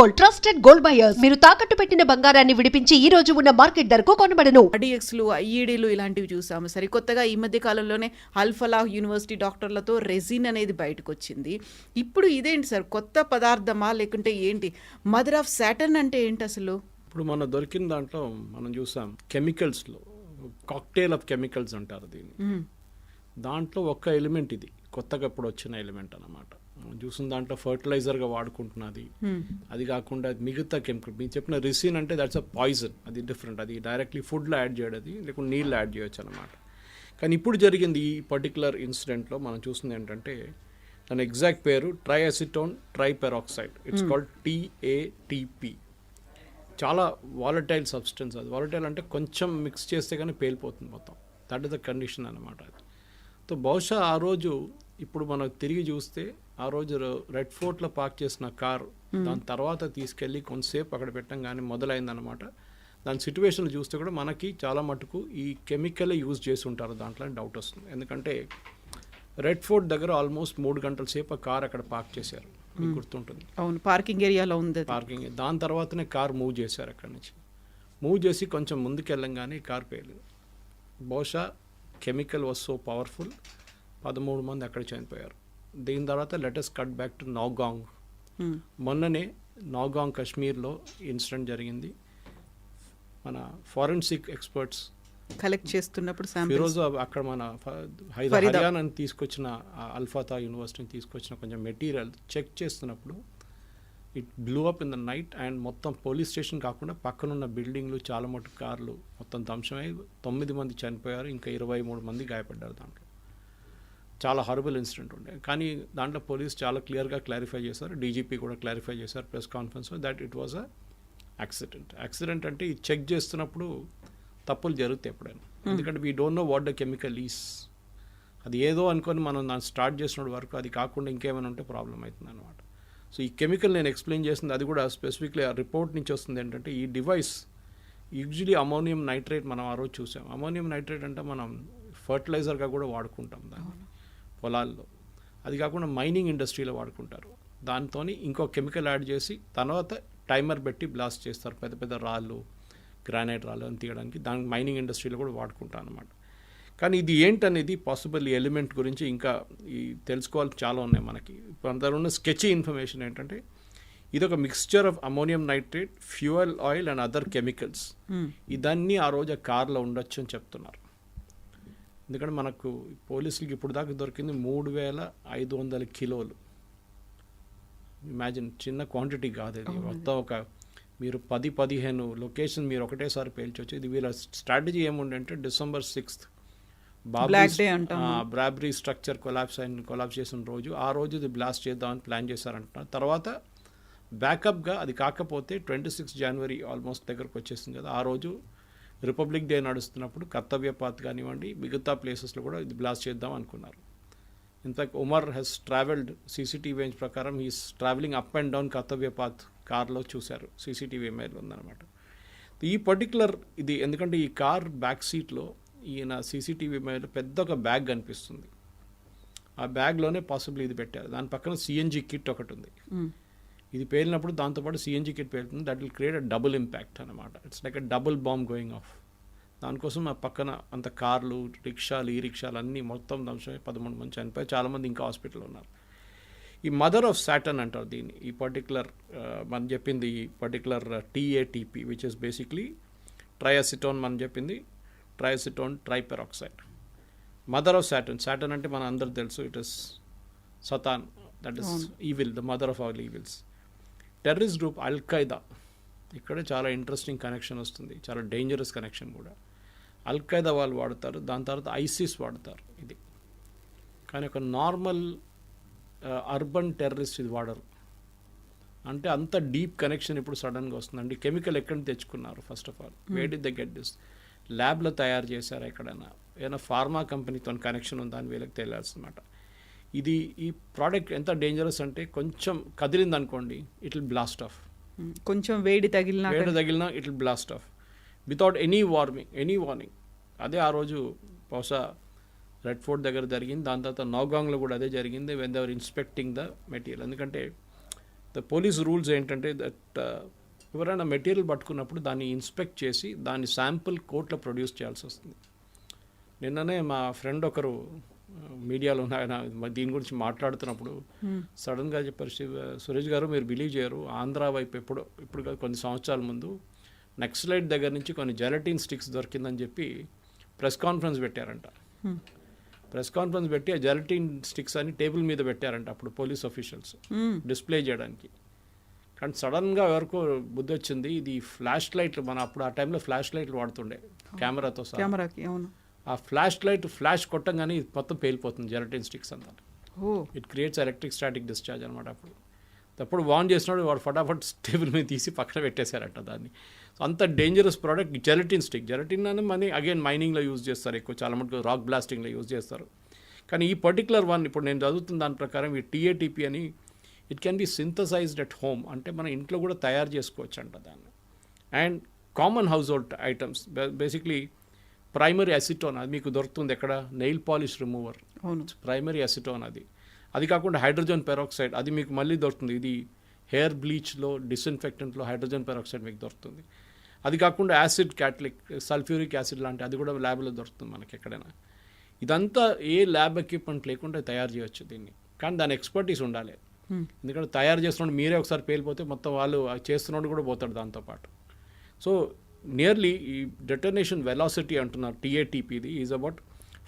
Gold, trusted gold buyers. మీరు తాకట్టు పెట్టిన బంగారాన్ని విడిపించి ఈ రోజు ఉన్న మార్కెట్ ధరకు కొనబడను. ఆర్డిఎక్స్లు, ఐఈడీలు ఇలాంటివి చూసాము. సరికొత్తగా ఈ మధ్య కాలంలోనే అల్ఫలాహ్ యూనివర్సిటీ డాక్టర్లతో రెజిన్ అనేది బయటకు వచ్చింది. ఇప్పుడు ఇదేంటి సార్, కొత్త పదార్థమా లేకుంటే ఏంటి? మదర్ ఆఫ్ సాటర్న్ అంటే ఏంటి అసలు? ఇప్పుడు మన దొరికిన దాంట్లో మనం చూసాం కెమికల్స్లో కాక్టైల్ ఆఫ్ కెమికల్స్ అంటారు దీన్ని. దాంట్లో ఒక్క ఎలిమెంట్ ఇది కొత్తగా ఇప్పుడు వచ్చిన ఎలిమెంట్ అన్నమాట. చూసిన దాంట్లో ఫర్టిలైజర్గా వాడుకుంటున్నది. అది కాకుండా మిగతా కెమికల్ మీరు చెప్పిన రిసిన్ అంటే దట్స్ అ పాయిజన్, అది డిఫరెంట్. అది డైరెక్ట్లీ ఫుడ్లో యాడ్ చేయడది, లేకుంటే నీళ్ళు యాడ్ చేయొచ్చు అనమాట. కానీ ఇప్పుడు జరిగింది ఈ పర్టికులర్ ఇన్సిడెంట్లో మనం చూస్తుంది ఏంటంటే దాని ఎగ్జాక్ట్ పేరు triacetone triperoxide. It's called TATP. చాలా వాలటైల్ సబ్స్టెన్స్. అది వాలటైల్ అంటే కొంచెం మిక్స్ చేస్తే కానీ పేలిపోతుంది మొత్తం. దట్ ఈస్ ద కండిషన్ అనమాట. అది సో బహుశా ఆ రోజు ఇప్పుడు మనకు తిరిగి చూస్తే ఆ రోజు రెడ్ ఫోర్ట్లో పార్క్ చేసిన కారు దాని తర్వాత తీసుకెళ్ళి కొంతసేపు అక్కడ పెట్టడం కానీ మొదలైందనమాట. దాని సిచ్యువేషన్లు చూస్తే కూడా మనకి చాలా మటుకు ఈ కెమికల్ యూజ్ చేసి ఉంటారు దాంట్లో డౌట్ వస్తుంది. ఎందుకంటే రెడ్ ఫోర్ట్ దగ్గర ఆల్మోస్ట్ 3 గంటల సేపు ఆ కార్ అక్కడ పార్క్ చేశారు, మీకు గుర్తుంటుంది. అవును, పార్కింగ్ ఏరియాలో ఉంది పార్కింగ్. దాని తర్వాతనే కార్ మూవ్ చేశారు. అక్కడి నుంచి మూవ్ చేసి కొంచెం ముందుకు వెళ్ళంగానే కార్ పేలింది. బహుశా కెమికల్ వాజ్ సో పవర్ఫుల్, 13 మంది అక్కడ చనిపోయారు. దీని తర్వాత latest cut back to Nowgong. మొన్ననే నౌగాంగ్ కాశ్మీర్లో ఇన్సిడెంట్ జరిగింది. మన ఫారెన్సిక్ ఎక్స్పర్ట్స్ కలెక్ట్ చేస్తున్నప్పుడు ఈరోజు అక్కడ మన హర్యానా తీసుకొచ్చిన అల్ఫాతా యూనివర్సిటీని తీసుకొచ్చిన కొంచెం మెటీరియల్ చెక్ చేస్తున్నప్పుడు it blue up in the night. And మొత్తం పోలీస్ స్టేషన్ కాకుండా పక్కనున్న బిల్డింగ్లు, చాలా మటుకు కార్లు మొత్తం ధ్వంసమై 9 మంది చనిపోయారు, ఇంకా 23 మంది గాయపడ్డారు. దాంట్లో చాలా హారబుల్ ఇన్సిడెంట్ ఉండే. కానీ దాంట్లో పోలీస్ చాలా క్లియర్గా క్లారిఫై చేశారు, డీజీపీ కూడా క్లారిఫై చేశారు ప్రెస్ కాన్ఫరెన్స్లో, that it was a accident. Accident అంటే ఈ చెక్ చేస్తున్నప్పుడు తప్పులు జరుగుతాయి ఎప్పుడైనా. ఎందుకంటే we don't know what the chemical is. అది ఏదో అనుకొని మనం దాన్ని స్టార్ట్ చేసినప్పుడు వరకు అది కాకుండా ఇంకేమైనా ఉంటే ప్రాబ్లం అవుతుంది అనమాట. సో ఈ కెమికల్ నేను ఎక్స్ప్లెయిన్ చేసింది అది కూడా స్పెసిఫిక్లీ ఆ రిపోర్ట్ నుంచి వస్తుంది. ఏంటంటే ఈ డివైస్ యూజువలీ అమోనియం నైట్రేట్ మనం ఆ రోజు చూసాం. అమోనియం నైట్రేట్ అంటే మనం ఫర్టిలైజర్గా కూడా వాడుకుంటాం దాన్ని పొలాల్లో. అది కాకుండా మైనింగ్ ఇండస్ట్రీలో వాడుకుంటారు. దాంతో ఇంకో కెమికల్ యాడ్ చేసి తర్వాత టైమర్ పెట్టి బ్లాస్ట్ చేస్తారు, పెద్ద పెద్ద రాళ్ళు, గ్రానైట్ రాళ్ళు అని తీయడానికి. దాని మైనింగ్ ఇండస్ట్రీలో కూడా వాడుకుంటాం అనమాట. కానీ ఇది ఏంటనేది పాసిబుల్ ఎలిమెంట్ గురించి ఇంకా ఈ తెలుసుకోవాలి చాలా ఉన్నాయి మనకి. ఇప్పుడు అందరూ ఉన్న స్కెచీ ఇన్ఫర్మేషన్ ఏంటంటే ఇది ఒక mixture of ammonium nitrate, fuel oil and other chemicals. ఇదన్నీ ఆ రోజు ఆ కార్లో ఉండొచ్చు అని చెప్తున్నారు. ఎందుకంటే మనకు పోలీసులకి ఇప్పుడు దాకా దొరికింది 3500 కిలోలు. ఇమాజిన్, చిన్న క్వాంటిటీ కాదు ఇది. మొత్తం ఒక మీరు 10-15 లొకేషన్ మీరు ఒకటేసారి పేల్చొచ్చు. ఇది వీళ్ళ స్ట్రాటజీ ఏముండంటే December 6th Babri structure collapse చేసిన రోజు, ఆ రోజు ఇది బ్లాస్ట్ చేద్దామని ప్లాన్ చేశారంటున్నారు. తర్వాత బ్యాకప్గా అది కాకపోతే 26 జనవరి ఆల్మోస్ట్ దగ్గరకు వచ్చేసింది కదా, ఆ రోజు రిపబ్లిక్ డే నడుస్తున్నప్పుడు కర్తవ్య పాత్ కానివ్వండి మిగతా ప్లేసెస్లో కూడా ఇది బ్లాస్ట్ చేద్దాం అనుకున్నారు. In fact Umar he's travelled, CCTV ప్రకారం is travelling up and down Kartavya Path కార్లో చూశారు, సీసీటీవీ ఇమేజ్లో ఉందన్నమాట. ఈ పర్టికులర్ ఇది ఎందుకంటే ఈ కార్ బ్యాక్ సీట్లో ఈయన సీసీటీవీ ఇమేజ్లో పెద్ద ఒక బ్యాగ్ కనిపిస్తుంది. ఆ బ్యాగ్లోనే పాసిబుల్ ఇది పెట్టారు. దాని పక్కన సిఎన్జీ కిట్ ఒకటి ఉంది. ఇది పేలినప్పుడు దాంతోపాటు సిఎన్జీ కిట్ పేలుతుంది. That will create a double impact అనమాట. It's like a double bomb going off. దానికోసం ఆ పక్కన అంత కార్లు, రిక్షాలు, ఈ రిక్షాలు అన్నీ మొత్తం ధ్వంసమై 13 మంది చనిపోయి చాలామంది ఇంకా హాస్పిటల్లో ఉన్నారు. ఈ మదర్ ఆఫ్ సాటర్న్ అంటారు దీన్ని. ఈ పర్టికులర్ మనం చెప్పింది ఈ particular TATP which is basically triacetone. మనం చెప్పింది triacetone triperoxide. Mother of Saturn. Saturn అంటే మన అందరికి తెలుసు, it is Satan, that is evil, the mother of all evils. Terrorist group al-Qaeda, ఇక్కడ చాలా ఇంట్రెస్టింగ్ కనెక్షన్ వస్తుంది, చాలా డేంజరస్ కనెక్షన్ కూడా. అల్-ఖైదా వాళ్ళు వాడతారు, దాని తర్వాత ఐసిస్ వాడతారు ఇది. కానీ ఒక నార్మల్ అర్బన్ టెర్రరిస్ట్ ఇది వాడరు. అంటే అంత డీప్ కనెక్షన్ ఇప్పుడు సడన్గా వస్తుందండి. కెమికల్ ఎక్కడ తెచ్చుకున్నారు? First of all where did they get this? ల్యాబ్లో తయారు చేశారు ఎక్కడైనా? ఏదైనా ఫార్మా కంపెనీతో కనెక్షన్ ఉందా అని వీళ్ళకి తెలియాల్సిందన్నమాట. ఇది ఈ ప్రోడక్ట్ ఎంత డేంజరస్ అంటే కొంచెం కదిలింది అనుకోండి, ఇట్ విల్ బ్లాస్ట్ ఆఫ్. కొంచెం వేడి తగిలినా it will blast of without any warning. అదే ఆ రోజు బహుశా రెడ్ ఫోర్ట్ దగ్గర జరిగింది. దాని తర్వాత నౌగాంగ్లో కూడా అదే జరిగింది, when they were inspecting the material. ఎందుకంటే ద పోలీస్ రూల్స్ ఏంటంటే దట్ ఎవరైనా మెటీరియల్ పట్టుకున్నప్పుడు దాన్ని ఇన్స్పెక్ట్ చేసి దాని శాంపుల్ కోర్టులో ప్రొడ్యూస్ చేయాల్సి వస్తుంది. నిన్ననే మా ఫ్రెండ్ ఒకరు మీడియాలో ఆయన దీని గురించి మాట్లాడుతున్నప్పుడు సడన్గా చెప్పారు, సురేష్ గారు మీరు బిలీవ్ చేయరు, ఆంధ్ర వైపు ఇప్పుడు కాదు, కొన్ని సంవత్సరాల ముందు నక్సలైట్ దగ్గర నుంచి కొన్ని జెలటిన్ స్టిక్స్ దొరికిందని చెప్పి ప్రెస్ కాన్ఫరెన్స్ పెట్టారంట. ప్రెస్ కాన్ఫరెన్స్ పెట్టి ఆ జెలటిన్ స్టిక్స్ అని టేబుల్ మీద పెట్టారంట అప్పుడు పోలీస్ ఆఫీషియల్స్ డిస్ప్లే చేయడానికి. కానీ సడన్గా ఎవరికో బుద్ధి వచ్చింది, ఇది ఫ్లాష్ లైట్లు, మన అప్పుడు ఆ టైంలో ఫ్లాష్ లైట్లు వాడుతుండే కెమెరాతో సహా. కెమెరాకి అవును. ఆ ఫ్లాష్ లైట్ ఫ్లాష్ కొట్టంగానే ఇది మొత్తం పేలిపోతుంది జెలటిన్ స్టిక్స్ అంతా. It creates electric static discharge అనమాట. అప్పుడు వార్న్ చేసినాడు, వాడు ఫటాఫట్ టేబుల్ మీద తీసి పక్కన పెట్టేశారట దాన్ని. సో అంత dangerous product gelatin stick. Gelatin అని మనీ అగైన్ మైనింగ్లో యూజ్ చేస్తారు ఎక్కువ, చాలా మటుకు రాక్ బ్లాస్టింగ్లో యూజ్ చేస్తారు. కానీ ఈ పర్టికులర్ వన్ ఇప్పుడు నేను చదువుతున్న దాని ప్రకారం ఈ టీఏటీపీ అని it can be synthesised at home, అంటే మన ఇంట్లో కూడా తయారు చేసుకోవచ్చు అంట దాన్ని. And common house hold items basically primary acetone, అది మీకు దొరుకుతుంది ఎక్కడ, nail polish remover, primary acetone అది కాకుండా హైడ్రోజన్ పెరాక్సైడ్ అది మీకు మళ్ళీ దొరుకుతుంది. ఇది హెయిర్ బ్లీచ్లో డిస్ఇన్ఫెక్టెంట్లో హైడ్రోజన్ పెరాక్సైడ్ మీకు దొరుకుతుంది. అది కాకుండా యాసిడ్ క్యాటలిక్ సల్ఫ్యూరిక్ యాసిడ్ లాంటి అది కూడా ల్యాబ్లో దొరుకుతుంది మనకి ఎక్కడైనా. ఇదంతా ఏ ల్యాబ్ ఎక్విప్మెంట్ లేకుండా తయారు చేయొచ్చు దీన్ని, కానీ దాని ఎక్స్పర్టీస్ ఉండాలి. ఎందుకంటే తయారు చేస్తున్నప్పుడు మీరే ఒకసారి పేలిపోతే మొత్తం వాళ్ళు చేస్తున్నప్పుడు కూడా పోతాడు దాంతోపాటు. సో నియర్లీ ఈ డెటోనేషన్ వెలాసిటీ అంటున్నారు టీఏటీపీది is about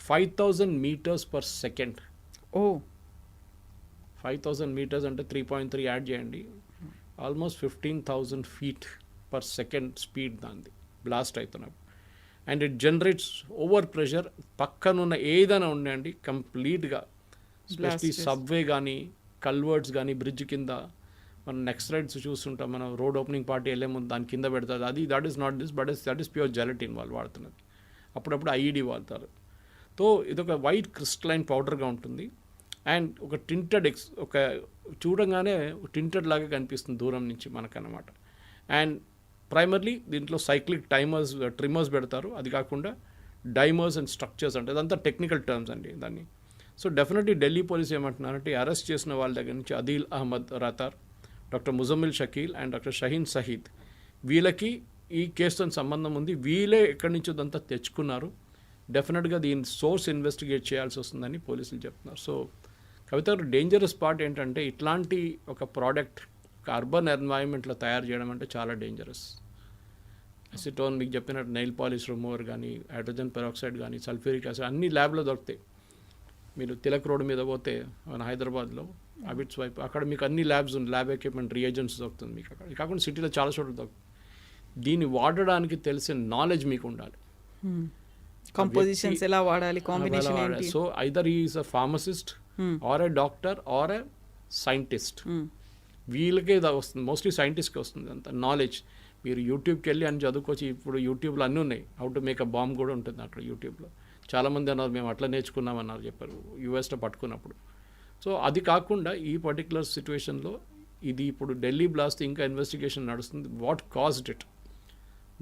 5000 meters per second. 5000 meters అంటే 3.3 యాడ్ చేయండి, almost 15,000 feet per second speed దాన్ని బ్లాస్ట్ అవుతున్నప్పుడు. And it generates over pressure. పక్కనున్న ఏదైనా ఉండండి కంప్లీట్గా, స్పెషలీ సబ్వే కానీ కల్వర్డ్స్ కానీ బ్రిడ్జ్ కింద మనం నెక్స్ట్ రైడ్స్ చూస్తుంటాం, మనం రోడ్ ఓపెనింగ్ పార్టీ వెళ్ళే ముందు దాని కింద పెడతారు. అది that is not this, but that is pure gelatin వాళ్ళు వాడుతున్నది. అప్పుడప్పుడు ఐఈడి వాడతారు. సో ఇదొక వైట్ క్రిస్టలైన్ పౌడర్గా ఉంటుంది. అండ్ ఒక టింటెడ్ ఒక చూడంగానే టింటెడ్ లాగా కనిపిస్తుంది దూరం నుంచి మనకన్నమాట. అండ్ ప్రైమర్లీ దీంట్లో సైక్లిక్ ట్రిమ్మర్స్ పెడతారు. అది కాకుండా డైమర్స్ అండ్ స్ట్రక్చర్స్ అంటే అదంతా టెక్నికల్ టర్మ్స్ అండి దాన్ని. సో డెఫినెట్లీ ఢిల్లీ పోలీస్ ఏమంటున్నారంటే అరెస్ట్ చేసిన వాళ్ళ దగ్గర నుంచి Adeel Ahmad Rather, doctor Muzammil Shakeel and doctor Shaheen Saheed, వీళ్ళకి ఈ కేసుతో సంబంధం ఉంది. వీళ్ళే ఎక్కడి నుంచో అదంతా తెచ్చుకున్నారు. డెఫినెట్గా దీని సోర్స్ ఇన్వెస్టిగేట్ చేయాల్సి వస్తుందని పోలీసులు చెప్తున్నారు. సో కవిత డేంజరస్ పార్ట్ ఏంటంటే ఇట్లాంటి ఒక ప్రోడక్ట్ ఒక అర్బన్ ఎన్వైరన్మెంట్లో తయారు చేయడం అంటే చాలా డేంజరస్. అసిటోన్ మీకు చెప్పినట్టు నెయిల్ పాలిష్ రిమూవర్ కానీ హైడ్రోజన్ పెరాక్సైడ్ కానీ సల్ఫ్యూరిక్ యాసిడ్ అన్ని ల్యాబ్లో దొరుకుతాయి. మీరు తిలక్ రోడ్ మీద పోతే మన హైదరాబాద్లో అబిట్స్ వైపు అక్కడ మీకు అన్ని ల్యాబ్స్ ఉంది, ల్యాబ్ ఎక్విప్మెంట్ రియేజెంట్స్ దొరుకుతుంది మీకు అక్కడ. కాకుండా సిటీలో చాలా చోట్ల దొరుకుతుంది. దీన్ని వాడడానికి తెలిసిన నాలెడ్జ్ మీకు ఉండాలి. కంపోజిషన్స్ ఎలా వాడాలి, కాంబినేషన్ ఏంటి. So either he is a pharmacist or a doctor or a scientist. వీళ్ళకే వస్తుంది, మోస్ట్లీ సైంటిస్ట్కి వస్తుంది అంత నాలెడ్జ్. మీరు యూట్యూబ్కి వెళ్ళి అని చదువుకోవచ్చు. ఇప్పుడు యూట్యూబ్లో అన్నీ ఉన్నాయి, how to make a bomb కూడా ఉంటుంది అక్కడ యూట్యూబ్లో. చాలామంది అన్నారు మేము అట్లా నేర్చుకున్నామన్నారు చెప్పారు యూఎస్లో పట్టుకున్నప్పుడు. సో అది కాకుండా ఈ పర్టికులర్ సిచ్యువేషన్లో ఇది ఇప్పుడు ఢిల్లీ బ్లాస్ట్ ఇంకా ఇన్వెస్టిగేషన్ నడుస్తుంది. వాట్ కాజ్డ్ ఇట్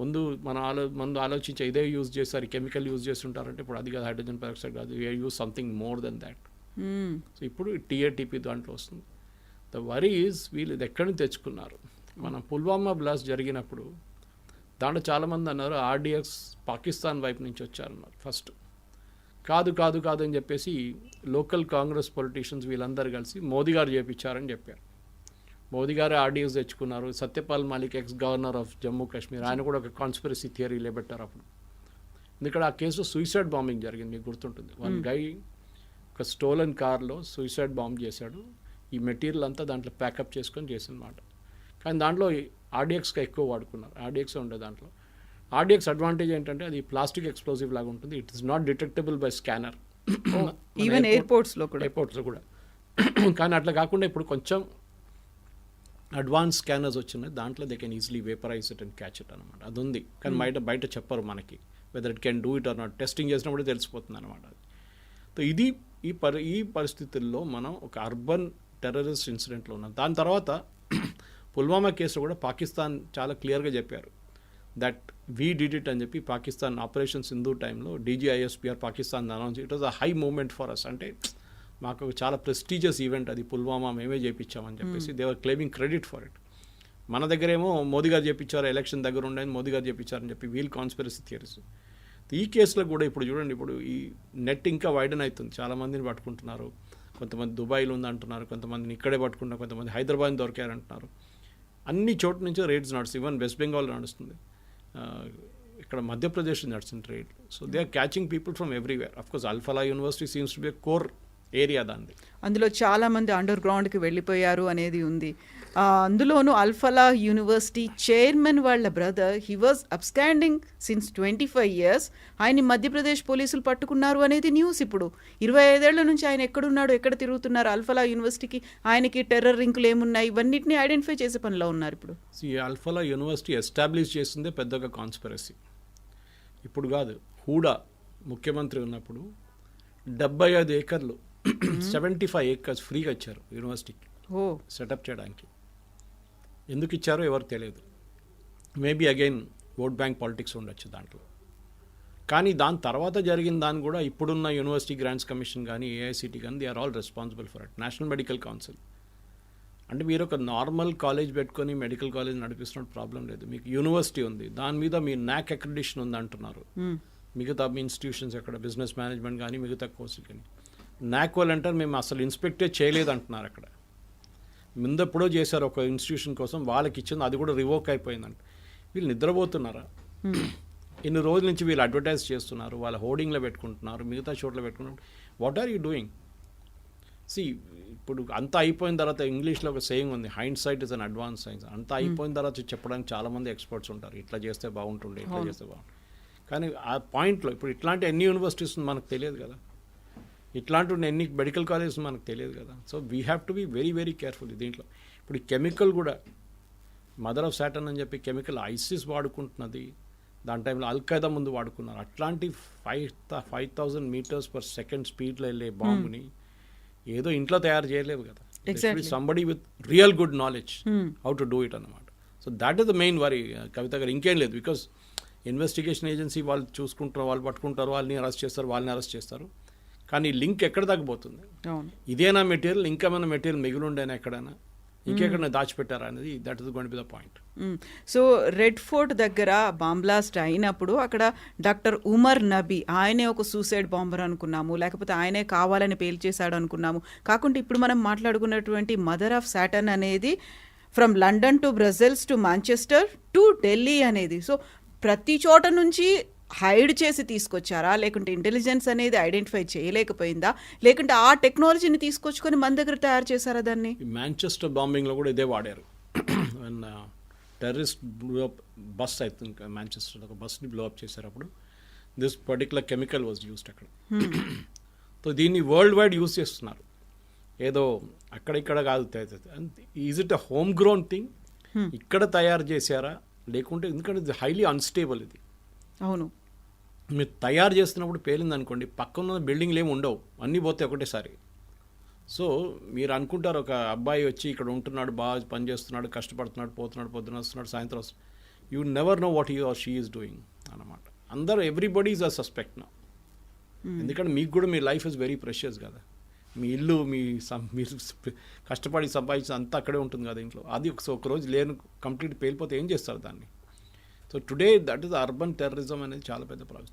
ముందు ఆలోచించే ఇదే యూజ్ చేస్తారు, కెమికల్ యూజ్ చేస్తుంటారంటే ఇప్పుడు అది కాదు, హైడ్రోజన్ పెరాక్సైడ్ కాదు, use something more than that. So ఇప్పుడు టీఏటీపీ దాంట్లో వస్తుంది. ద వరీ ఈజ్ వీళ్ళు ఇది ఎక్కడి నుంచి తెచ్చుకున్నారు. మన పుల్వామా బ్లాస్ట్ జరిగినప్పుడు దాంట్లో చాలామంది అన్నారు ఆర్డిఎక్స్ పాకిస్తాన్ వైపు నుంచి వచ్చారన్నారు. ఫస్ట్ కాదు అని చెప్పేసి లోకల్ కాంగ్రెస్ పొలిటీషియన్స్ వీళ్ళందరూ కలిసి మోదీ గారు చేయించారని చెప్పారు. మోదీ గారే ఆర్డిఎక్స్ తెచ్చుకున్నారు. Satyapal Malik X governor of Jammu Kashmir ఆయన కూడా ఒక కాన్స్పిరసీ థియరీ లేబెట్టారు అప్పుడు. ఎందుకంటే ఆ కేసులో సూసైడ్ బాంబింగ్ జరిగింది, మీకు గుర్తుంటుంది. వన్ గై ఒక స్టోలన్ కార్లో సూసైడ్ బాంబ్ చేశాడు. ఈ మెటీరియల్ అంతా దాంట్లో ప్యాకప్ చేసుకొని చేసినమాట. కానీ దాంట్లో ఆర్డిఎక్స్గా ఎక్కువ వాడుకున్నారు, ఆర్డిఎక్స్ ఉండే దాంట్లో. ఆర్డిఎక్స్ అడ్వాంటేజ్ ఏంటంటే అది ప్లాస్టిక్ ఎక్స్ప్లోజివ్ లాగా ఉంటుంది. It is not detectable by scanner, even ఎయిర్పోర్ట్స్లో కూడా. కానీ అట్లా కాకుండా ఇప్పుడు కొంచెం అడ్వాన్స్ స్కానర్స్ వచ్చినాయి, దాంట్లో they can easily vaporise it and catch it అనమాట. అది ఉంది, కానీ బయట చెప్పరు మనకి whether it can do it or not. Testing చేసినప్పుడే తెలిసిపోతుంది అనమాట. సో ఇది ఈ పరిస్థితుల్లో మనం ఒక అర్బన్ టెర్రరిస్ట్ ఇన్సిడెంట్లో ఉన్నాం. దాని తర్వాత పుల్వామా కేసులో కూడా పాకిస్తాన్ చాలా క్లియర్గా చెప్పారు దట్ వీ డిడ్ ఇట్ అని చెప్పి. పాకిస్తాన్ ఆపరేషన్ సింధు టైంలో DG ISPR Pakistan announce, it was a high moment for us. అంటే మాకు చాలా ప్రెస్టీజియస్ ఈవెంట్ అది, పుల్వామా మేమే చేయించామని చెప్పేసి they are claiming credit for it. మన దగ్గరేమో మోదీ గారు చేయించారు, ఎలక్షన్ దగ్గర ఉండేది మోదీ గారు చేయించారని చెప్పి వీల్ కాన్స్పిరసీ థియరీస్. ఈ కేసులో కూడా ఇప్పుడు చూడండి, ఇప్పుడు ఈ నెట్ ఇంకా వైడన్ అవుతుంది, చాలామందిని పట్టుకుంటున్నారు. కొంతమంది దుబాయ్లో ఉందంటున్నారు, కొంతమందిని ఇక్కడే పట్టుకుంటున్నారు, కొంతమంది హైదరాబాద్ దొరికారంటున్నారు. అన్ని చోట్ల నుంచి రేడ్స్ నడుస్తుంది. ఈవెన్ వెస్ట్ బెంగాల్ నడుస్తుంది, ఇక్కడ మధ్యప్రదేశ్ నడుస్తుంది raid. So they are catching people from everywhere. Of course Al-Falah university seems to be core area దాన్ని. అందులో చాలామంది అండర్ గ్రౌండ్కి వెళ్ళిపోయారు అనేది ఉంది. అందులోనూ అల్ఫలా యూనివర్సిటీ చైర్మన్ వాళ్ళ brother, he was absconding since 25 years. ఆయన్ని మధ్యప్రదేశ్ పోలీసులు పట్టుకున్నారు అనేది న్యూస్. ఇప్పుడు 25 ఏళ్ల నుంచి ఆయన ఎక్కడున్నాడు, ఎక్కడ తిరుగుతున్నారు, అల్ఫలా యూనివర్సిటీకి ఆయనకి టెర్రర్ లింకులు ఏమున్నాయి, ఇవన్నిటిని ఐడెంటిఫై చేసే పనిలో ఉన్నారు ఇప్పుడు. ఈ అల్ఫలా యూనివర్సిటీ ఎస్టాబ్లిష్ చేసిందే పెద్దగా కాన్స్పిరసీ. ఇప్పుడు కాదు, హూడా ముఖ్యమంత్రి ఉన్నప్పుడు 75 ఏకర్లు 75 acres ఫ్రీగా ఇచ్చారు యూనివర్సిటీకి సెటప్ చేయడానికి. ఎందుకు ఇచ్చారో ఎవరు తెలియదు. Maybe again vote bank politics ఉండొచ్చు దాంట్లో. కానీ దాని తర్వాత జరిగిన దాన్ని కూడా ఇప్పుడున్న యూనివర్సిటీ గ్రాంట్స్ కమిషన్ కానీ ఏఐసిటీ కానీ they are all responsible for it. National medical council అంటే మీరు ఒక నార్మల్ కాలేజ్ పెట్టుకొని మెడికల్ కాలేజ్ నడిపిస్తున్నట్టు ప్రాబ్లం లేదు. మీకు యూనివర్సిటీ ఉంది, దాని మీద మీ నాక్ అక్రిడిషన్ ఉంది అంటున్నారు. మిగతా మీ ఇన్స్టిట్యూషన్స్ ఎక్కడ బిజినెస్ మేనేజ్మెంట్ కానీ మిగతా కోర్సులు కానీ నాక్ వాళ్ళు అంటారు మేము అసలు ఇన్స్పెక్టే చేయలేదు అంటున్నారు. అక్కడ ముందెప్పుడో చేశారు ఒక ఇన్స్టిట్యూషన్ కోసం, వాళ్ళకి ఇచ్చింది, అది కూడా రివోక్ అయిపోయిందంట. వీళ్ళు నిద్రపోతున్నారా? ఇన్ని రోజుల నుంచి వీళ్ళు అడ్వర్టైజ్ చేస్తున్నారు, వాళ్ళ హోర్డింగ్లో పెట్టుకుంటున్నారు, మిగతా చోట్ల పెట్టుకుంటున్నారు. What are you doing? See ఇప్పుడు అంతా అయిపోయిన తర్వాత ఇంగ్లీష్లో ఒక సేయింగ్ ఉంది, hindsight is an advance science. అంతా అయిపోయిన తర్వాత చెప్పడానికి చాలామంది ఎక్స్పర్ట్స్ ఉంటారు, ఇట్లా చేస్తే బాగుంటుండే, ఇట్లా చేస్తే బాగుంటుంది. కానీ ఆ పాయింట్లో ఇప్పుడు ఇట్లాంటి ఎన్ని యూనివర్సిటీస్ మనకు తెలియదు కదా, ఇట్లాంటి ఎన్ని మెడికల్ కాలేజెస్ మనకు తెలియదు కదా. So we have to be very very careful దీంట్లో. ఇప్పుడు ఈ కెమికల్ కూడా మదర్ ఆఫ్ సాటర్న్ అని చెప్పి కెమికల్ ఐసిస్ వాడుకుంటున్నది, దాని టైంలో అల్ఖైదా ముందు వాడుకున్నారు. అట్లాంటి 5,000 meters per second స్పీడ్లో వెళ్ళే బాంబుని ఏదో ఇంట్లో తయారు చేయలేవు కదా. Somebody with real good knowledge how to do it అన్నమాట. So that is the main worry Kavitha garu, ఇంకేం లేదు. బికాస్ ఇన్వెస్టిగేషన్ ఏజెన్సీ వాళ్ళు చూసుకుంటారు, వాళ్ళు పట్టుకుంటారు, వాళ్ళని అరెస్ట్ చేస్తారు. కానీ లింక్ ఎక్కడ తగ్గిపోతుంది? ఇదేనా మెటీరియల్, ఇంకేమైనా మెటీరియల్ మిగిలి ఉండేనా ఎక్కడైనా, ఇంకెక్కడైనా దాచిపెట్టారా అనేది that is going to be the point. So red fort దగ్గర బాంబ్ బ్లాస్ట్ అయినప్పుడు అక్కడ డాక్టర్ ఉమర్ నబీ, ఆయనే ఒక సూసైడ్ బాంబర్ అనుకున్నాము, లేకపోతే ఆయనే కావాలని పేల్చేశాడు అనుకున్నాము. కాకుండా ఇప్పుడు మనం మాట్లాడుకున్నటువంటి మదర్ ఆఫ్ సాటర్న్ అనేది from London to Brussels to Manchester to Delhi అనేది. సో ప్రతి చోట నుంచి హైడ్ చేసి తీసుకొచ్చారా, లేకుంటే ఇంటెలిజెన్స్ అనేది ఐడెంటిఫై చేయలేకపోయిందా, లేకుంటే ఆ టెక్నాలజీని తీసుకొచ్చుకొని మన దగ్గర తయారు చేశారా దాన్ని? మాంచెస్టర్ బాంబింగ్లో కూడా ఇదే వాడారు. Terrorist blow up bus, I think Manchester ఒక బస్ని బ్లో అప్ చేశారు. అప్పుడు this particular chemical was used అక్కడ. సో దీన్ని వరల్డ్ వైడ్ యూజ్ చేస్తున్నారు, ఏదో అక్కడిక్కడ కాదు. Is it a home grown thing? ఇక్కడ తయారు చేశారా లేకుంటే, ఎందుకంటే ఇది హైలీ అన్స్టేబుల్. ఇది అవును, మీరు తయారు చేస్తున్నప్పుడు పేలింది అనుకోండి, పక్కన బిల్డింగ్లు ఏమి ఉండవు, అన్నీ పోతే ఒకటేసారి. సో మీరు అనుకుంటారు ఒక అబ్బాయి వచ్చి ఇక్కడ ఉంటున్నాడు, బాగా పని చేస్తున్నాడు, కష్టపడుతున్నాడు, పోతున్నాడు, పొద్దున వస్తున్నాడు, సాయంత్రం వస్తున్నాడు. You never know what he or she is doing అన్నమాట. అందరూ ఎవ్రీబడీ ఈజ్ అ సస్పెక్ట్ నా. ఎందుకంటే మీకు కూడా మీ లైఫ్ ఇస్ వెరీ ప్రెషియస్ కదా. మీ ఇల్లు, మీరు కష్టపడి సంపాదించి అంతా అక్కడే ఉంటుంది కదా ఇంట్లో. అది ఒకరోజు లేని కంప్లీట్ పేలిపోతే ఏం చేస్తారు దాన్ని? So today that is urban terrorism అనేది చాలా పెద్ద ప్రాబ్లం.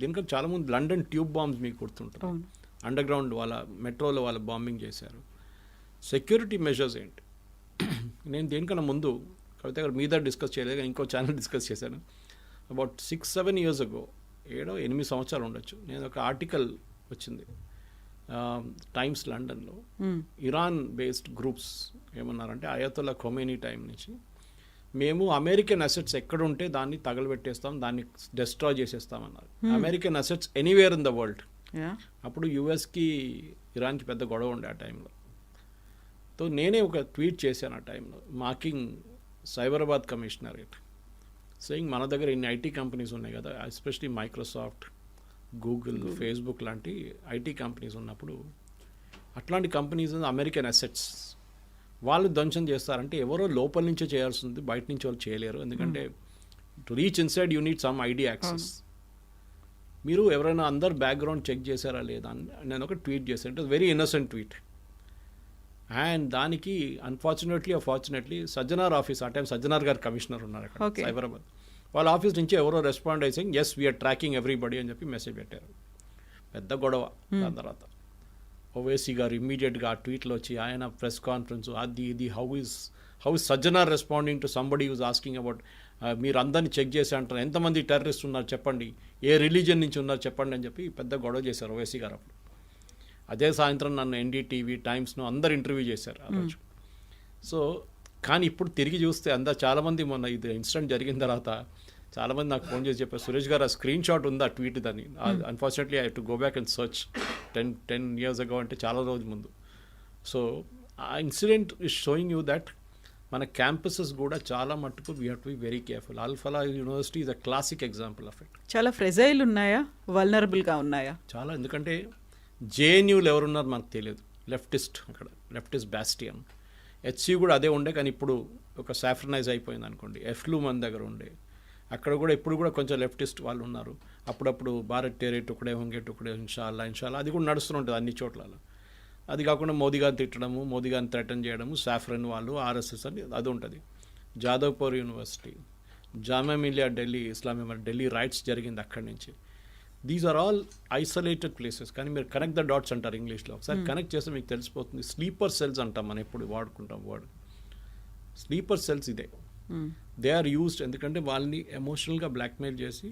దీనికి చాలా ముందు లండన్ ట్యూబ్ బాంబ్స్ మీకు గుర్తుంటుంది, అండర్ గ్రౌండ్ వాళ్ళ మెట్రోలో వాళ్ళ బాంబింగ్ చేశారు. సెక్యూరిటీ మెజర్స్ ఏంటి? నేను దేనికన్నా ముందు కవిత గారు మీద డిస్కస్ చేయలేదు, ఇంకో ఛానల్ డిస్కస్ చేశాను. అబౌట్ 6-7 years ago, 7-8 సంవత్సరాలు ఉండొచ్చు, నేను ఒక ఆర్టికల్ వచ్చింది టైమ్స్ లండన్లో. ఇరాన్ బేస్డ్ గ్రూప్స్ ఏమన్నారంటే, అయతొల్లా ఖొమైనీ టైం నుంచి మేము అమెరికన్ అసెట్స్ ఎక్కడుంటే దాన్ని తగలబెట్టేస్తాం, దాన్ని డెస్ట్రాయ్ చేసేస్తామన్నారు. American assets anywhere in the world. అప్పుడు యుఎస్కి ఇరాన్కి పెద్ద గొడవ ఉండే ఆ టైంలో. సో నేనే ఒక ట్వీట్ చేశాను ఆ టైంలో, మార్కింగ్ సైబరాబాద్ కమిషనరేట్, సేయింగ్ మన దగ్గర ఇన్ని ఐటీ కంపెనీస్ ఉన్నాయి కదా, ఎస్పెషలీ మైక్రోసాఫ్ట్, గూగుల్, ఫేస్బుక్ లాంటి ఐటీ కంపెనీస్ ఉన్నప్పుడు అట్లాంటి కంపెనీస్ అమెరికన్ అసెట్స్ వాళ్ళు ధ్వంసం చేస్తారంటే ఎవరో లోపల నుంచే చేయాల్సింది, బయట నుంచి వాళ్ళు చేయలేరు. ఎందుకంటే to reach inside you need some ID access. మీరు ఎవరైనా అందరు బ్యాక్గ్రౌండ్ చెక్ చేశారా లేదా అని నేను ఒక ట్వీట్ చేశాను. It was very innocent tweet. And దానికి అన్ఫార్చునేట్లీ సజ్జనార్ ఆఫీస్, ఆ టైం సజ్జనార్ గారు కమిషనర్ ఉన్నారు అక్కడ Okay. సైబరాబాద్, వాళ్ళ ఆఫీస్ నుంచి ఎవరో రెస్పాండ్ అయితే ఎస్ వీఆర్ ట్రాకింగ్ ఎవ్రీబడి అని చెప్పి మెసేజ్ పెట్టారు. పెద్ద గొడవ. దాని తర్వాత ఓవైసీ గారు ఇమ్మీడియట్గా ఆ ట్వీట్లో వచ్చి ఆయన ప్రెస్ కాన్ఫరెన్స్ అది ఇది how is Sajjanar responding to somebody use asking about మీరు అందరినీ చెక్ చేసి అంటారు, ఎంతమంది టెర్రరిస్ట్ ఉన్నారు చెప్పండి, ఏ రిలీజియన్ నుంచి ఉన్నారు చెప్పండి అని చెప్పి పెద్ద గొడవ చేశారు ఓవైసీ గారు అప్పుడు. అదే సాయంత్రం నన్ను ఎన్డీటీవీ టైమ్స్ను అందరు ఇంటర్వ్యూ చేశారు ఆ రోజు. సో కానీ ఇప్పుడు తిరిగి చూస్తే చాలామంది మొన్న ఇది ఇన్సిడెంట్ జరిగిన తర్వాత చాలామంది నాకు ఫోన్ చేసి చెప్పారు, సురేష్ గారు ఆ స్క్రీన్ షాట్ ఉంది ఆ ట్వీట్ దాన్ని. Unfortunately I to go back and search 10 years ago అంటే చాలా రోజుల ముందు. సో ఆ incident is showing you that మన క్యాంపసెస్ కూడా చాలా మట్టుకు we have to be very careful. Al-Falah university is a classic example of it. చాలా ఫ్రెజైల్ ఉన్నాయా, వల్నరబుల్గా ఉన్నాయా? చాలా. ఎందుకంటే జేఎన్యూలు ఎవరున్నారు మనకు తెలియదు, లెఫ్టిస్ట్ అక్కడ, లెఫ్టిస్ట్ బ్యాస్టియన్. హెచ్సి కూడా అదే ఉండే, కానీ ఇప్పుడు ఒక సాఫ్రనైజ్ అయిపోయింది అనుకోండి. ఎఫ్లు మన దగ్గర ఉండే, అక్కడ కూడా ఇప్పుడు కూడా కొంచెం లెఫ్టిస్ట్ వాళ్ళు ఉన్నారు. అప్పుడప్పుడు భారత్ టేరే టుకడే హొంగే టుకడే ఇన్షాల్లా అది కూడా నడుస్తూ ఉంటుంది అన్ని చోట్ల. అది కాకుండా మోదీ గారిని తిట్టడము, మోదీ గారిని థ్రెటన్ చేయడము, సాఫ్రన్ వాళ్ళు, ఆర్ఎస్ఎస్ అని అది ఉంటుంది. జాదవ్పూర్ యూనివర్సిటీ, జామియా మిలియా ఢిల్లీ ఇస్లామియా ఢిల్లీ రైట్స్ జరిగింది అక్కడి నుంచి. These are all isolated places. కానీ మీరు కనెక్ట్ ద డాట్స్ అంటారు ఇంగ్లీష్లో. ఒకసారి కనెక్ట్ చేస్తే మీకు తెలిసిపోతుంది. స్లీపర్ సెల్స్ అంటాం మనం, ఎప్పుడు వాడుకుంటాం వర్డ్. స్లీపర్ సెల్స్ ఇదే. దే ఆర్ యూస్డ్ ఎందుకంటే వాళ్ళని ఎమోషనల్గా బ్లాక్మెయిల్ చేసి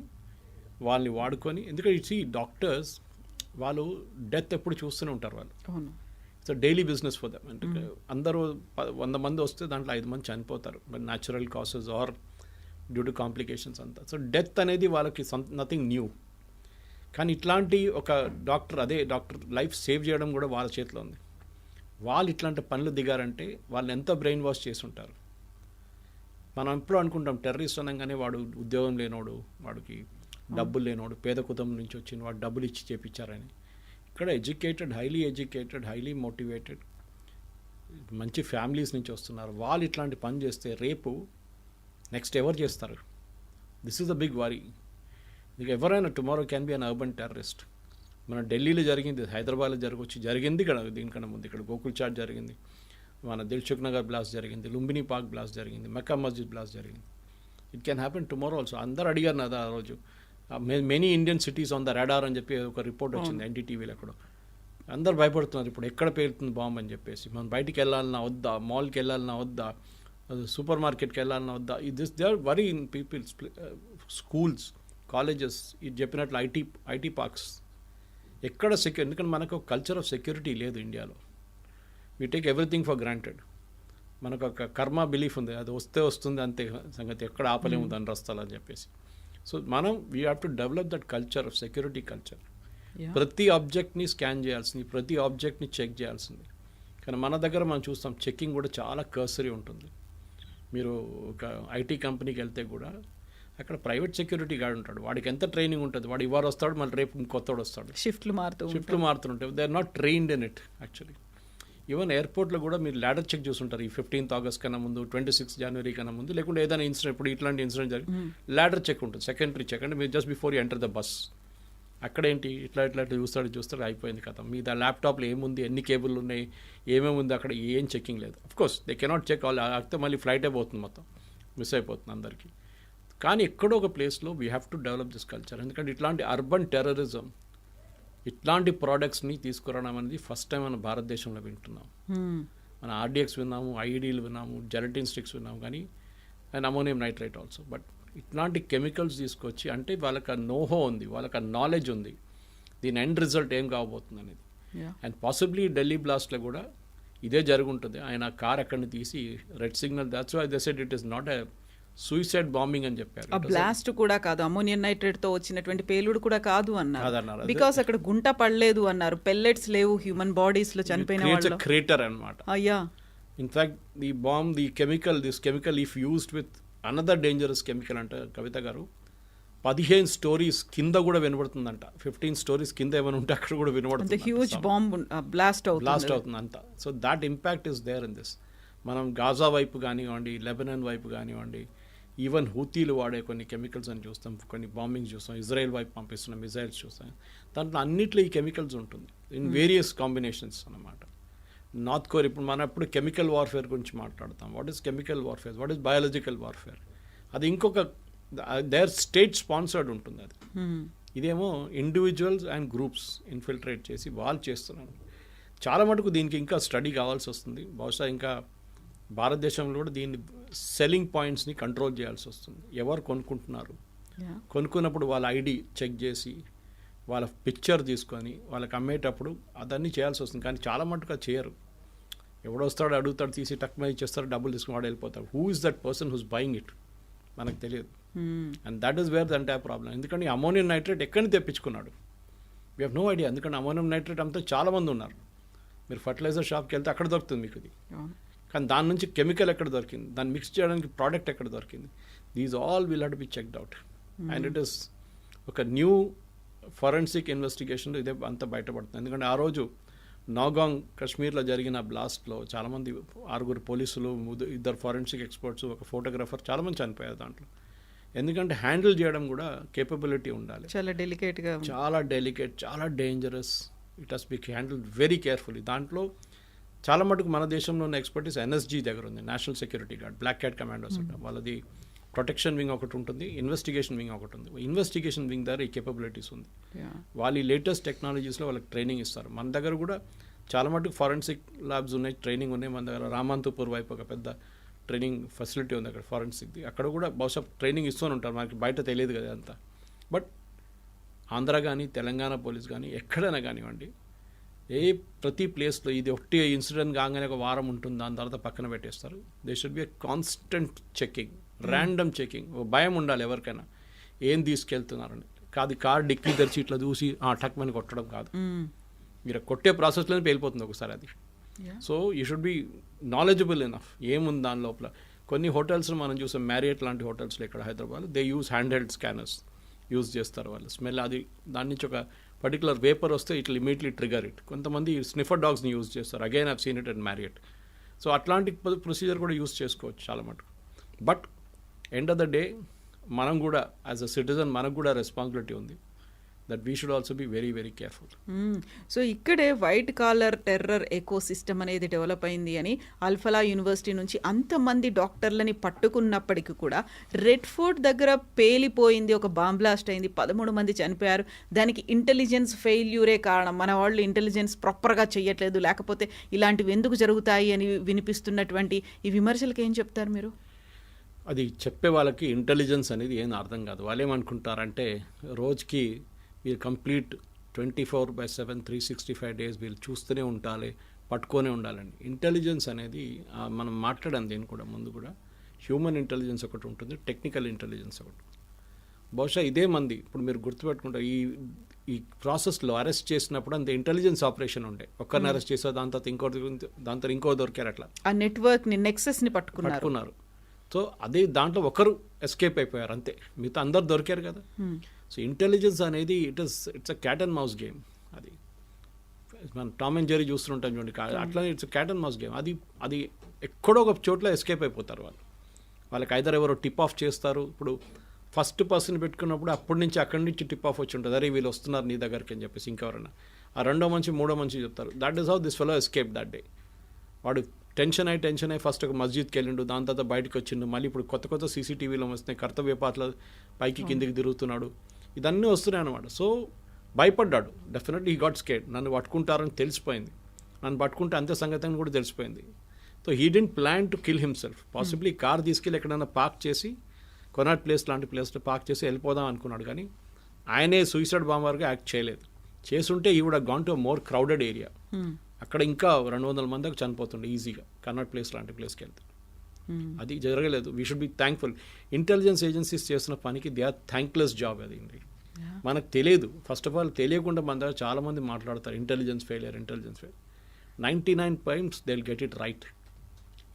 వాళ్ళని వాడుకొని, ఎందుకంటే ఇట్స్ ఈ డాక్టర్స్ వాళ్ళు డెత్ ఎప్పుడు చూస్తూనే ఉంటారు వాళ్ళు. It's daily business for them. అంటే అందరూ 100 మంది వస్తే దాంట్లో 5 మంది చనిపోతారు, but natural cases are due to complications అంతా. సో డెత్ అనేది వాళ్ళకి నథింగ్ న్యూ. కానీ ఇట్లాంటి ఒక డాక్టర్, అదే డాక్టర్ లైఫ్ సేవ్ చేయడం కూడా వాళ్ళ చేతిలో ఉంది. వాళ్ళు ఇట్లాంటి పనులు దిగారంటే వాళ్ళు ఎంత బ్రెయిన్ వాష్ చేసి ఉంటారు. మనం ఎప్పుడు అనుకుంటాం టెర్రరిస్ట్ అనగానే వాడు ఉద్యోగం లేనోడు, వాడికి డబ్బులు లేనోడు, పేద కుటుంబం నుంచి వచ్చిన వాడు డబ్బులు ఇచ్చి చేపించారని. ఇక్కడ ఎడ్యుకేటెడ్, హైలీ మోటివేటెడ్, మంచి ఫ్యామిలీస్ నుంచి వస్తున్నారు. వాళ్ళు ఇట్లాంటి పని చేస్తే రేపు నెక్స్ట్ ఎవరు చేస్తారు? This is the big worry. మీకు ఎవరైనా tomorrow can be an urban terrorist. మన ఢిల్లీలో జరిగింది, హైదరాబాద్లో జరిగింది ఇక్కడ, దీనికన్నా ముందు ఇక్కడ గోకుల్ చాట్ జరిగింది, మన దిల్సుఖ్ నగర్ బ్లాస్ట్ జరిగింది, లుంబిని పార్క్ బ్లాస్ట్ జరిగింది, మెక్కా మస్జిద్ బ్లాస్ట్ జరిగింది. It can happen tomorrow also. అందరు అడిగారు నాది ఆ రోజు, many Indian cities on the radar అని చెప్పి ఒక రిపోర్ట్ వచ్చింది ఎన్డీటీవీలో. ఎక్కడో అందరు భయపడుతున్నారు ఇప్పుడు, ఎక్కడ పేరుతుంది బాంబు అని చెప్పేసి. మనం బయటికి వెళ్ళాలన్నా వద్దా, మాల్కి వెళ్ళాలన్నా వద్దా, సూపర్ మార్కెట్కి వెళ్ళాలన్నా వద్దా. They are worry in peoples, schools, colleges, ఇది చెప్పినట్లు ఐటీ పార్క్స్, ఎక్కడ ఎందుకంటే మనకు కల్చర్ ఆఫ్ సెక్యూరిటీ లేదు ఇండియాలో. We take everything for granted. మనకు ఒక కర్మ బిలీఫ్ ఉంది, అది వస్తే వస్తుంది అంతే సంగతి, ఎక్కడ ఆపలేము దాని రస్తాలని చెప్పేసి. సో మనం we have to develop that culture of security culture. ప్రతి ఆబ్జెక్ట్ని స్కాన్ చేయాల్సింది, ప్రతి ఆబ్జెక్ట్ని చెక్ చేయాల్సింది. కానీ మన దగ్గర మనం చూస్తాం చెక్కింగ్ కూడా చాలా కర్సరీ ఉంటుంది. మీరు ఒక ఐటీ కంపెనీకి వెళ్తే కూడా అక్కడ ప్రైవేట్ సెక్యూరిటీ గార్డ్ ఉంటాడు, వాడికి ఎంత ట్రైనింగ్ ఉంటుంది, వాడు ఇవాళ వస్తాడు మళ్ళీ రేపు కొత్తవాడు వస్తాడు, షిఫ్ట్లు మారుతుంటాయి. They are not trained in it actually. Even ఎయిర్పోర్ట్లో కూడా మీరు ల్యాడర్ చెక్ చూస్తుంటారు, ఈ 15th August కన్నా ముందు, 26 January కన్నా ముందు, లేకుంటే ఏదైనా ఇన్సిడెంట్, ఇప్పుడు ఇట్లాంటి ఇన్సిడెంట్ జరిగి ల్యాడర్ చెక్ ఉంటుంది, సెకండరీ చెక్. అంటే మీరు just before you enter the bus, అక్కడేంటి ఇట్లా చూస్తాడు అయిపోయింది కదా. మీ ల్యాప్టాప్లో ఏముంది, ఎన్ని కేబుల్ ఉన్నాయి, ఏమేమి ఉంది, అక్కడ ఏం చెక్కింగ్ లేదు. Of course they cannot check all, అయితే మళ్ళీ ఫ్లైట్ అయిపోతుంది, మొత్తం మిస్ అయిపోతుంది అందరికీ. కానీ ఎక్కడో ఒక ప్లేస్లో we have to develop this culture. ఎందుకంటే ఇట్లాంటి అర్బన్ టెర్రరిజం, ఇట్లాంటి ప్రోడక్ట్స్ని తీసుకురావడం అనేది ఫస్ట్ టైం మన భారతదేశంలో వింటున్నాం. మన ఆర్డిఎక్స్ విన్నాము, ఐఈడీలు విన్నాము, జెలటిన్ స్టిక్స్ విన్నాము, కానీ and ammonium nitrate also. But ఇట్లాంటి కెమికల్స్ తీసుకొచ్చి, అంటే వాళ్ళకి ఆ నోహో ఉంది, వాళ్ళకి ఆ నాలెడ్జ్ ఉంది, దీని ఎండ్ రిజల్ట్ ఏం కాబోతుంది అనేది. అండ్ పాసిబ్లీ ఢిల్లీ బ్లాస్ట్లో కూడా ఇదే జరుగుంటుంది. ఆయన కార్ అక్కడిని తీసి red signal, that's why they said it is not a suicide bombing అని చెప్పారు. ఆ బ్లాస్ట్ కూడా కాదు, అమోనియం నైట్రేట్ తో వచ్చినటువంటి పేలుడు కూడా కాదు అన్నారు. బికాస్ అక్కడ గుంట పడలేదు అన్నారు, పెల్లెట్స్ లేవు హ్యూమన్ బాడీస్ లో చనిపోయిన వాళ్ళు. క్రేటర్ అన్నమాట. అయ్యా, in fact the bomb, the chemical, this chemical if used with another dangerous chemical అంటే కవిత గారు 15 stories కింద కూడా వినబడుతుందంట. 15 stories కింద ఏమైనా ఉంటే అక్కడ కూడా వినబడుతుంది. హ్యూజ్ బాంబ్ బ్లాస్ట్ అవుతుంది అంతా. So that impact is there in this. మనం గాజా వైపు కానివ్వండి, లెబనాన్ వైపు కానివ్వండి, ఈవెన్ హూతీలు వాడే కొన్ని కెమికల్స్ అని చూస్తాం, కొన్ని బాంబింగ్స్ చూస్తాం, ఇజ్రాయెల్ వైపు పంపిస్తున్న మిజైల్స్ చూస్తాం, దాంట్లో అన్నిట్లో ఈ కెమికల్స్ ఉంటుంది ఇన్ వేరియస్ కాంబినేషన్స్ అన్నమాట. నార్త్ కొరియా ఇప్పుడు మనం ఎప్పుడు కెమికల్ వార్ఫేర్ గురించి మాట్లాడతాం. What is chemical warfare, what is biological warfare, అది ఇంకొక దేర్ స్టేట్ స్పాన్సర్డ్ ఉంటుంది అది. ఇదేమో ఇండివిజువల్స్ అండ్ గ్రూప్స్ ఇన్ఫిల్ట్రేట్ చేసి వాళ్ళు చేస్తున్నారు. చాలా మటుకు దీనికి ఇంకా స్టడీ కావాల్సి వస్తుంది. బహుశా ఇంకా భారతదేశంలో కూడా దీన్ని సెల్లింగ్ పాయింట్స్ని కంట్రోల్ చేయాల్సి వస్తుంది. ఎవరు కొనుక్కుంటున్నారు, కొనుక్కున్నప్పుడు వాళ్ళ ఐడి చెక్ చేసి వాళ్ళ పిక్చర్ తీసుకొని వాళ్ళకి అమ్మేటప్పుడు అదన్నీ చేయాల్సి వస్తుంది. కానీ చాలా మటుకు అది చేయరు. ఎవడొస్తాడు అడుగుతాడు, తీసి టక్ మీద ఇచ్చేస్తాడు, డబ్బులు తీసుకుని వాడు వెళ్ళిపోతాడు. Who is that person who's buying it మనకు తెలియదు. And that is where the entire problem. ఎందుకంటే అమోనియం నైట్రేట్ ఎక్కడి నుంచి తెప్పించుకున్నాడు, వీ హ్యావ్ నో ఐడియా. ఎందుకంటే అమోనియం నైట్రేట్ అంతా చాలామంది ఉన్నారు. మీరు ఫర్టిలైజర్ షాప్కి వెళ్తే అక్కడ దొరుకుతుంది మీకు ఇది. కానీ దాని నుంచి కెమికల్ ఎక్కడ దొరికింది, దాన్ని మిక్స్ చేయడానికి ప్రోడక్ట్ ఎక్కడ దొరికింది, these all will have to be checked out. And it is ఒక న్యూ ఫరెన్సిక్ ఇన్వెస్టిగేషన్లో ఇదే అంతా బయటపడుతుంది. ఎందుకంటే ఆ రోజు నౌగాంగ్ కాశ్మీర్లో జరిగిన బ్లాస్ట్లో చాలామంది 6 పోలీసులు, 2 ఫారెన్సిక్ ఎక్స్పర్ట్స్, ఒక ఫోటోగ్రాఫర్, చాలామంది చనిపోయారు దాంట్లో. ఎందుకంటే హ్యాండిల్ చేయడం కూడా కేపబిలిటీ ఉండాలి. చాలా డెలికేట్గా, చాలా డెలికేట్, చాలా dangerous. It has be handle very carefully. దాంట్లో చాలా మటుకు మన దేశంలో ఉన్న ఎక్స్పర్టీస్ ఎన్ఎస్జీ దగ్గర ఉంది, national security guard, black cat commandos అంటారు. వాళ్ళది ప్రొటెక్షన్ వింగ్ ఒకటి ఉంటుంది, ఇన్వెస్టిగేషన్ వింగ్ ఒకటి ఉంది. ఇన్వెస్టిగేషన్ వింగ్ దగ్గర ఈ కేపబిలిటీస్ ఉంది. వాళ్ళు ఈ లేటెస్ట్ టెక్నాలజీస్లో వాళ్ళకి ట్రైనింగ్ ఇస్తారు. మన దగ్గర కూడా చాలా మటుకు ఫారెన్సిక్ ల్యాబ్స్ ఉన్నాయి, ట్రైనింగ్ ఉన్నాయి. మన దగ్గర రామంతపూర్ వైపు ఒక పెద్ద ట్రైనింగ్ ఫెసిలిటీ ఉంది అక్కడ ఫారెన్సిక్ది. అక్కడ కూడా బహుశా ట్రైనింగ్ ఇస్తూనే ఉంటారు, మనకి బయట తెలియదు కదా అంతా. బట్ ఆంధ్ర కానీ తెలంగాణ పోలీస్ కానీ ఎక్కడైనా కానివ్వండి, ప్రతి ప్లేస్లో ఇది ఒకటి ఇన్సిడెంట్ కాగానే ఒక వారం ఉంటుంది, దాని తర్వాత పక్కన పెట్టేస్తారు. They should be a constant checking, random checking. భయం ఉండాలి ఎవరికైనా, ఏం తీసుకెళ్తున్నారని కాదు. కార్ డిక్కీ తెరిచి ఇట్లా చూసి టక్ మని కొట్టడం కాదు, మీరు కొట్టే ప్రాసెస్లోనే పేలిపోతుంది ఒకసారి అది. So you should be knowledgeable enough ఏముంది దాని లోపల. కొన్ని హోటల్స్లో మనం చూసాం, మ్యారియట్ లాంటి హోటల్స్లో ఇక్కడ Hyderabad, they use hand held scanners use చేస్తారు. వాళ్ళు స్మెల్ అది దాని నుంచి ఒక పర్టికులర్ వేపర్ వస్తే ఇట్ ఇమీడియట్లీ ట్రిగర్ ఇట్. కొంతమంది స్నిఫర్ డాగ్స్ని యూజ్ చేస్తారు. Again I've seen it and Marriott. So అట్లాంటి ప్రొసీజర్ కూడా యూజ్ చేసుకోవచ్చు చాలా మటుకు. But end of the day మనం కూడా యాజ్ అ సిటిజన్ మనకు కూడా రెస్పాన్సిబిలిటీ ఉంది, that we should also be very very careful. So ఇక్కడే white collar terror eco system అనేది డెవలప్ అయింది అని అల్ఫలా యూనివర్సిటీ నుంచి అంతమంది డాక్టర్లని పట్టుకున్నప్పటికీ కూడా రెడ్ ఫోర్ట్ దగ్గర పేలిపోయింది, ఒక బాంబ్ బ్లాస్ట్ అయింది, 13 మంది చనిపోయారు. దానికి ఇంటెలిజెన్స్ ఫెయిల్యూరే కారణం, మన వాళ్ళు ఇంటెలిజెన్స్ ప్రాపర్గా చేయట్లేదు, లేకపోతే ఇలాంటివి ఎందుకు జరుగుతాయి అని వినిపిస్తున్నటువంటి ఈ విమర్శలకు ఏం చెప్తారు మీరు? అది చెప్పే వాళ్ళకి ఇంటెలిజెన్స్ అనేది ఏం అర్థం కాదు. వాళ్ళు ఏమనుకుంటారంటే రోజుకి వీళ్ళు కంప్లీట్ 24/7 365 డేస్ వీళ్ళు చూస్తూనే ఉండాలి, పట్టుకొనే ఉండాలండి. ఇంటెలిజెన్స్ అనేది మనం మాట్లాడాం దీన్ని కూడా ముందు కూడా, హ్యూమన్ ఇంటెలిజెన్స్ ఒకటి ఉంటుంది, టెక్నికల్ ఇంటెలిజెన్స్ ఒకటి. బహుశా ఇదే మంది ఇప్పుడు మీరు గుర్తుపెట్టుకుంటారు, ఈ ప్రాసెస్లో అరెస్ట్ చేసినప్పుడు అంత ఇంటెలిజెన్స్ ఆపరేషన్ ఉండే. ఒక్కరిని అరెస్ట్ చేసారు, దాని తర్వాత ఇంకో దొరికారు, అట్లా ఆ నెట్వర్క్ని నెక్సెస్ని పట్టుకున్నారు. సో అదే దాంట్లో ఒకరు ఎస్కేప్ అయిపోయారు అంతే, మిగతా అందరు దొరికారు కదా. సో ఇంటెలిజెన్స్ అనేది it's a cat and mouse game. అది మనం టామ్ అండ్ జెర్రీ చూస్తుంటాం చూడండి, అట్లానే it's cat and mouse game. అది ఎక్కడో ఒక చోట్ల ఎస్కేప్ అయిపోతారు వాళ్ళకి ఐదర్ ఎవరో టిప్ ఆఫ్ చేస్తారు. ఇప్పుడు ఫస్ట్ పర్సన్ పెట్టుకున్నప్పుడు అప్పటి నుంచి అక్కడి నుంచి టిప్ ఆఫ్ వచ్చి ఉంటుంది, అరే వీళ్ళు వస్తున్నారు నీ దగ్గరికి అని చెప్పేసి ఇంకెవరైనా. ఆ రెండో మనిషి మూడో మనిషి చెప్తారు. That is how this fellow escape that day. వాడు టెన్షన్ అయ్యి ఫస్ట్ ఒక మస్జిద్కి వెళ్ళిండు, దాని తర్వాత బయటకు వచ్చిండు. మళ్ళీ ఇప్పుడు కొత్త సీసీటీవీలో వస్తున్నాయి, కర్తవ్య పాటలు పైకి కిందికి తిరుగుతున్నాడు, ఇదన్నీ వస్తున్నాయి అనమాట. సో భయపడ్డాడు, డెఫినెట్లీ హీ గాట్ స్కేర్డ్. నన్ను పట్టుకుంటారని తెలిసిపోయింది, నన్ను పట్టుకుంటే అంతే సంగతి అని కూడా తెలిసిపోయింది. So he didn't plan to kill himself. Possibly car తీసుకెళ్ళి ఎక్కడైనా పార్క్ చేసి, కొనాట్ ప్లేస్ లాంటి ప్లేస్లో పార్క్ చేసి వెళ్ళిపోదాం అనుకున్నాడు. కానీ ఆయనే సూసైడ్ బాంబర్గా యాక్ట్ చేయలేదు. చేసుంటే he would have gone to a more crowded area. అక్కడ ఇంకా 200 మందికి చనిపోతుండే ఈజీగా, కర్నాట్ ప్లేస్ లాంటి ప్లేస్కి వెళ్తే. అది జరగలేదు. We should be thankful. Intelligence agencies చేస్తున్న పనికి దే ఆర్ థ్యాంక్లెస్ జాబ్. అది మనకు తెలియదు. ఫస్ట్ ఆఫ్ ఆల్ తెలియకుండా మన దగ్గర చాలామంది మాట్లాడతారు intelligence failure. 99 times they will get it right.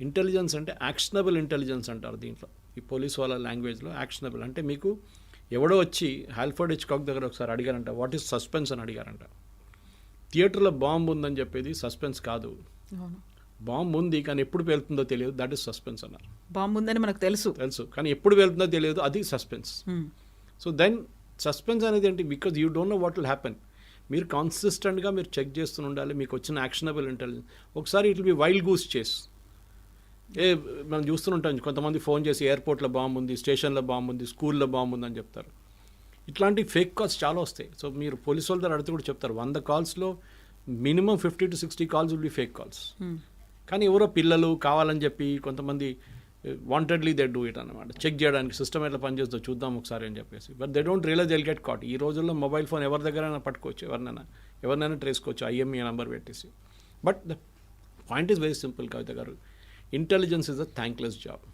Intelligence అంటే యాక్షనబుల్ ఇంటెలిజెన్స్ అంటారు దీంట్లో, ఈ పోలీస్ వాళ్ళ లాంగ్వేజ్లో. యాక్షనబుల్ అంటే మీకు ఎవడో వచ్చి ఆల్ఫ్రెడ్ హిచ్కాక్ దగ్గర ఒకసారి అడిగారంట, వాట్ ఈస్ సస్పెన్స్ అని అడిగారంట. థియేటర్లో బాంబు ఉందని చెప్పేది సస్పెన్స్ కాదు. బాంబు ఉంది కానీ ఎప్పుడు పేలుతుందో తెలియదు, దట్ ఈస్ సస్పెన్స్ అన్నారు. బాంబు ఉందని మనకు తెలుసు. కానీ ఎప్పుడు వెళ్తుందో తెలియదు, అది సస్పెన్స్. సో దెన్ సస్పెన్స్ అనేది ఏంటి, because you don't know what will happen. మీరు కాన్సిస్టెంట్గా మీరు చెక్ చేస్తూ ఉండాలి, మీకు వచ్చిన యాక్షనబుల్ ఇంటెలిజెన్స్. ఒకసారి it will be wild goose చేస్. మనం చూస్తుంటాం, కొంతమంది ఫోన్ చేసి ఎయిర్పోర్ట్లో బాంబు ఉంది, స్టేషన్లో బాంబు ఉంది, స్కూల్లో బాంబు ఉంది అని చెప్తారు. ఇట్లాంటి ఫేక్ కాల్స్ చాలా వస్తాయి. సో మీరు పోలీసు వాళ్ళ దగ్గర అడిగితే కూడా చెప్తారు, 100 కాల్స్లో minimum 50 to 60 calls will be fake calls. కానీ ఎవరో పిల్లలు కావాలని చెప్పి కొంతమంది వాంటెడ్లీ దే డూ ఇట్ అనమాట, చెక్ చేయడానికి సిస్టమ్ ఎట్లా పనిచేస్తుందో చూద్దాం ఒకసారి అని చెప్పేసి. But they don't realise they'll get caught. ఈ రోజుల్లో మొబైల్ ఫోన్ ఎవరి దగ్గరైనా పట్టుకోవచ్చు, ఎవరినైనా ట్రేసుకోవచ్చు, IMEI నెంబర్ పెట్టేసి. But the point is very simple Kavitha garu, intelligence is a thankless job.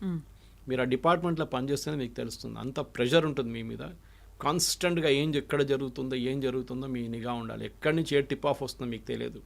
మీరు ఆ డిపార్ట్మెంట్లో పనిచేస్తేనే మీకు తెలుస్తుంది. అంత ప్రెషర్ ఉంటుంది మీ మీద. కాన్స్టెంట్గా ఎక్కడ జరుగుతుందో మీ నిఘా ఉండాలి. ఎక్కడి నుంచి ఏ టిప్ ఆఫ్ వస్తుందో మీకు తెలియదు.